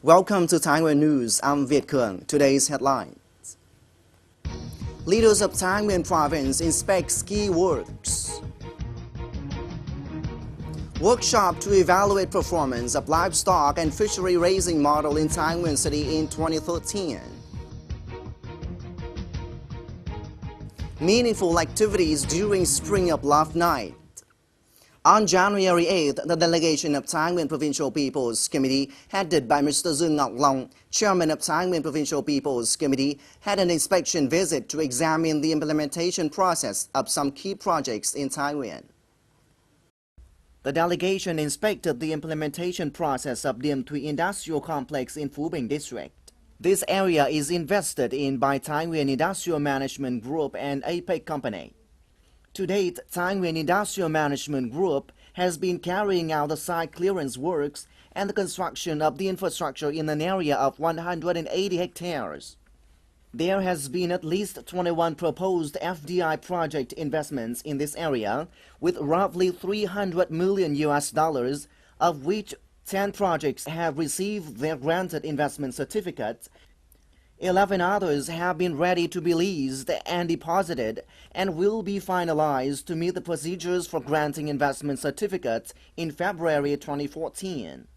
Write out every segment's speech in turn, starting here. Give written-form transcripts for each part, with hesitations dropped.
Welcome to Nguyen News. I'm Việt Cường. Today's headlines. Leaders of Nguyen Province inspect ski works. Workshop to evaluate performance of livestock and fishery raising model in Nguyen City in 2013. Meaningful activities during Spring of Love Night. On January 8th, the delegation of Nguyen Provincial People's Committee, headed by Mr. Dương Ngọc Long, chairman of Nguyen Provincial People's Committee, had an inspection visit to examine the implementation process of some key projects in Nguyen. The delegation inspected the implementation process of the Tui Industrial Complex in Phu Binh District. This area is invested in by Nguyen Industrial Management Group and APEC Company. To date, Nguyen Industrial Management Group has been carrying out the site clearance works and the construction of the infrastructure in an area of 180 hectares. There has been at least 21 proposed FDI project investments in this area, with roughly $300 million, of which 10 projects have received their granted investment certificates. 11 others have been ready to be leased and deposited and will be finalized to meet the procedures for granting investment certificates in February 2014.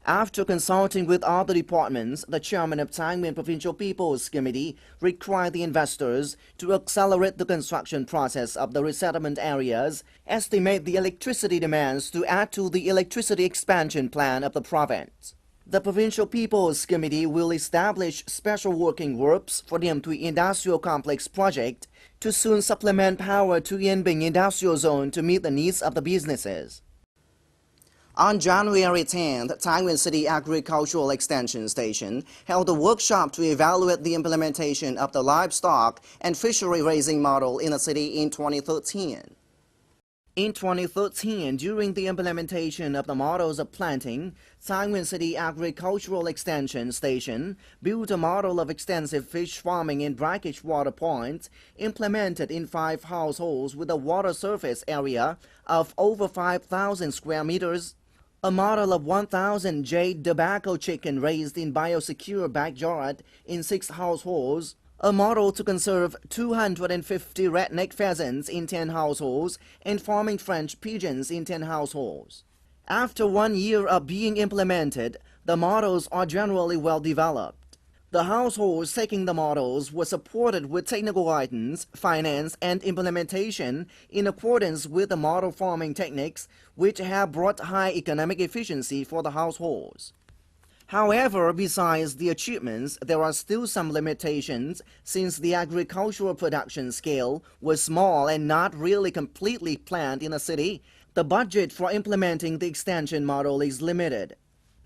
After consulting with other departments, the chairman of Nguyen Provincial People's Committee required the investors to accelerate the construction process of the resettlement areas, estimate the electricity demands to add to the electricity expansion plan of the province. The Provincial People's Committee will establish special working groups for the Tui Industrial Complex project to soon supplement power to Yên Binh Industrial Zone to meet the needs of the businesses. On January 10th, Nguyen City Agricultural Extension Station held a workshop to evaluate the implementation of the livestock and fishery raising model in the city in 2013. In 2013, during the implementation of the models of planting, Nguyen City Agricultural Extension Station built a model of extensive fish farming in brackish water points implemented in 5 households with a water surface area of over 5,000 square meters. A model of 1,000 jade tobacco chicken raised in biosecure backyard in 6 households. A model to conserve 250 redneck pheasants in 10 households and farming French pigeons in 10 households. After 1 year of being implemented, the models are generally well developed. The households taking the models were supported with technical guidance, finance, and implementation in accordance with the model farming techniques, which have brought high economic efficiency for the households. However, besides the achievements, there are still some limitations since the agricultural production scale was small and not really completely planned in a city. The budget for implementing the extension model is limited.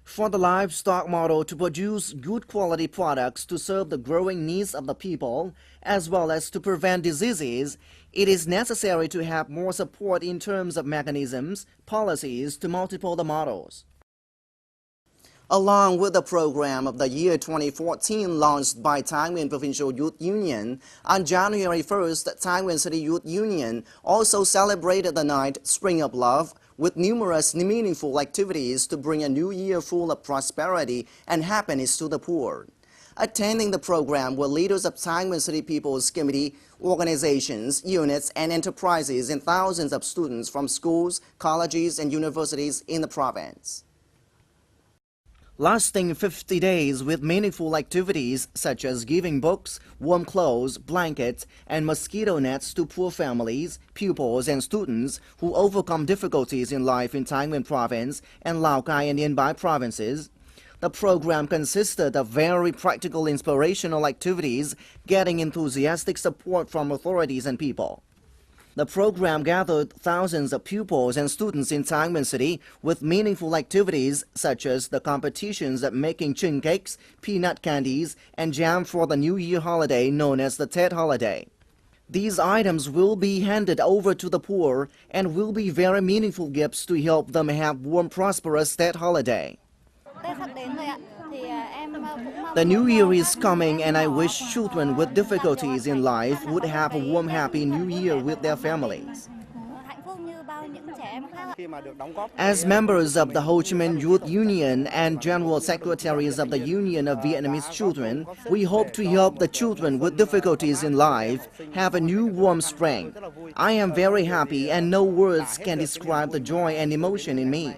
For the livestock model to produce good quality products to serve the growing needs of the people, as well as to prevent diseases, it is necessary to have more support in terms of mechanisms, policies to multiple the models. Along with the program of the year 2014 launched by Nguyen Provincial Youth Union, on January 1st, Nguyen City Youth Union also celebrated the night Spring of Love with numerous meaningful activities to bring a new year full of prosperity and happiness to the poor. Attending the program were leaders of Nguyen City People's Committee, organizations, units, and enterprises, and thousands of students from schools, colleges, and universities in the province. Lasting 50 days with meaningful activities such as giving books, warm clothes, blankets, and mosquito nets to poor families, pupils, and students who overcome difficulties in life in Nguyen Province and Lao Cai and Yên Bai provinces. The program consisted of very practical inspirational activities, getting enthusiastic support from authorities and people. The program gathered thousands of pupils and students in Nguyen City with meaningful activities such as the competitions of making chin cakes, peanut candies, and jam for the New Year holiday known as the Tet holiday. These items will be handed over to the poor and will be very meaningful gifts to help them have warm, prosperous Tet holiday. The new year is coming and I wish children with difficulties in life would have a warm, happy new year with their families. As members of the Ho Chi Minh Youth Union and General Secretaries of the Union of Vietnamese Children, we hope to help the children with difficulties in life have a new warm spring. I am very happy and no words can describe the joy and emotion in me.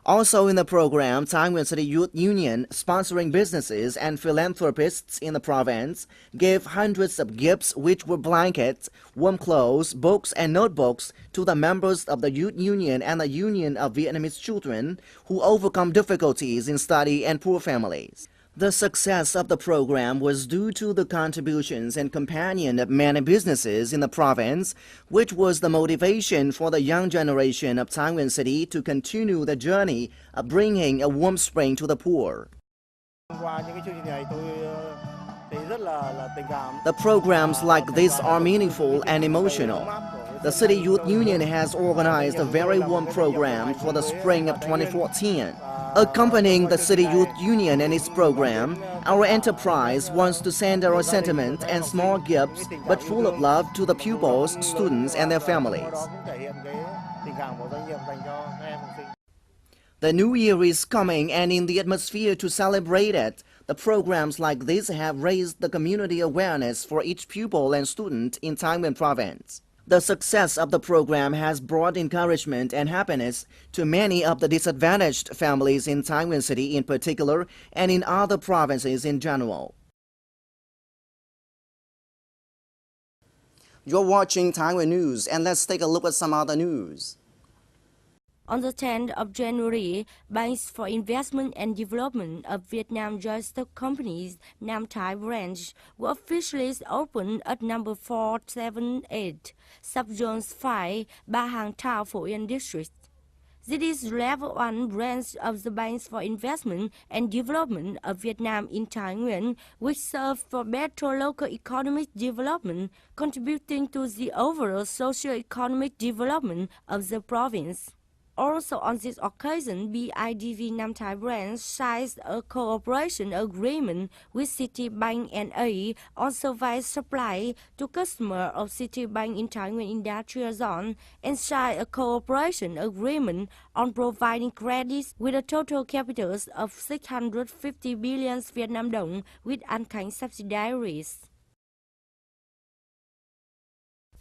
Also in the program, Nguyen City Youth Union, sponsoring businesses and philanthropists in the province, gave hundreds of gifts which were blankets, warm clothes, books and notebooks to the members of the Youth Union and the Union of Vietnamese Children who overcome difficulties in study and poor families. The success of the program was due to the contributions and companion of many businesses in the province, which was the motivation for the young generation of Nguyen City to continue the journey of bringing a warm spring to the poor. The programs like this are meaningful and emotional. The City Youth Union has organized a very warm program for the spring of 2014. Accompanying the City Youth Union and its program, our enterprise wants to send our sentiment and small gifts, but full of love, to the pupils, students and their families. The new year is coming, and in the atmosphere to celebrate it, the programs like this have raised the community awareness for each pupil and student in Thanh Province. The success of the program has brought encouragement and happiness to many of the disadvantaged families in Thanh City in particular and in other provinces in general. You're watching Thanh News, and let's take a look at some other news. On the 10th of January, Banks for Investment and Development of Vietnam joint stock companies Nam Thai branch were officially opened at number 478, Subzones 5, Ba Hang Thao Pho Yên District. This is level 1 branch of the Banks for Investment and Development of Vietnam in Thái Nguyên, which serves for better local economic development, contributing to the overall socio-economic development of the province. Also on this occasion, BIDV Nam Thai branch signed a cooperation agreement with Citibank N.A. on service supply to customers of Citibank in Thái Nguyên Industrial Zone and signed a cooperation agreement on providing credits with a total capital of 650 billion Vietnam dong with An Khánh subsidiaries.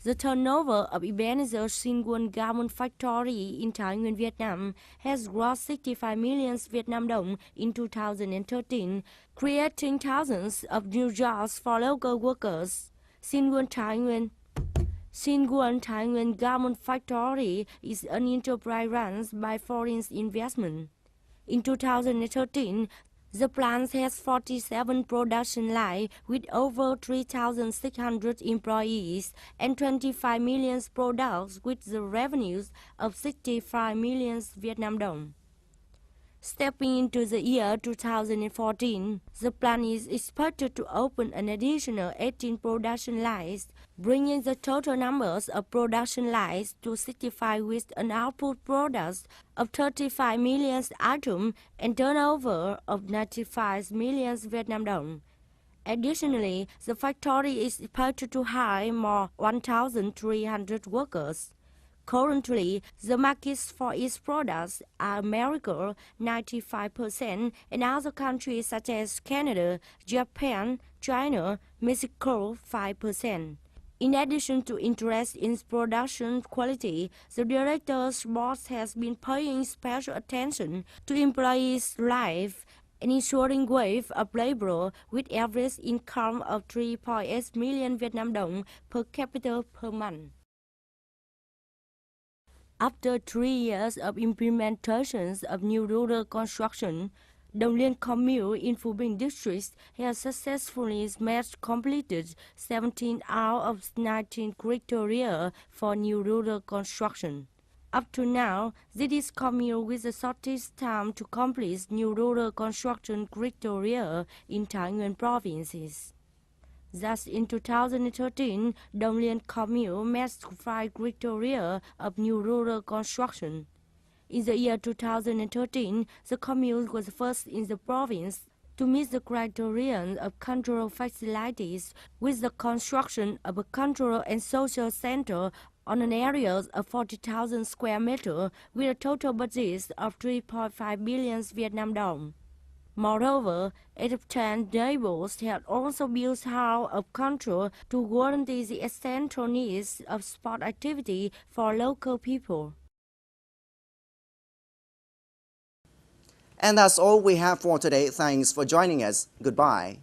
The turnover of Ebenezer Nguyen Garment Factory in Thái Nguyên, Vietnam has grossed 65 million Vietnam dong in 2013, creating thousands of new jobs for local workers. Nguyen Thái Nguyên Garment Factory is an enterprise run by foreign investment. In 2013, the plant has 47 production lines with over 3,600 employees and 25 million products with the revenues of 65 million Vietnam dong. Stepping into the year 2014, the plant is expected to open an additional 18 production lines, bringing the total numbers of production lines to 65 with an output product of 35 million items and turnover of 95 million Vietnam dong. Additionally, the factory is expected to hire more 1,300 workers. Currently, the markets for its products are America 95% and other countries such as Canada, Japan, China, Mexico 5%. In addition to interest in production quality, the director's board has been paying special attention to employees' life and ensuring wage of labor with average income of 3.8 million Vietnam dong per capita per month. After 3 years of implementations of new rural construction, Dong Liên commune in Phu Binh district has successfully completed 17 out of 19 criteria for new rural construction. Up to now, this is commune with the shortest time to complete new rural construction criteria in Thái Nguyên provinces. Thus, in 2013, Dong Liên commune met 5 criteria of new rural construction. In the year 2013, the commune was first in the province to meet the criterion of cultural facilities with the construction of a cultural and social center on an area of 40,000 square meters with a total budget of 3.5 billion Vietnam dong. Moreover, 8 of 10 neighbors have also built house of control to guarantee the essential needs of sport activity for local people. And that's all we have for today. Thanks for joining us. Goodbye.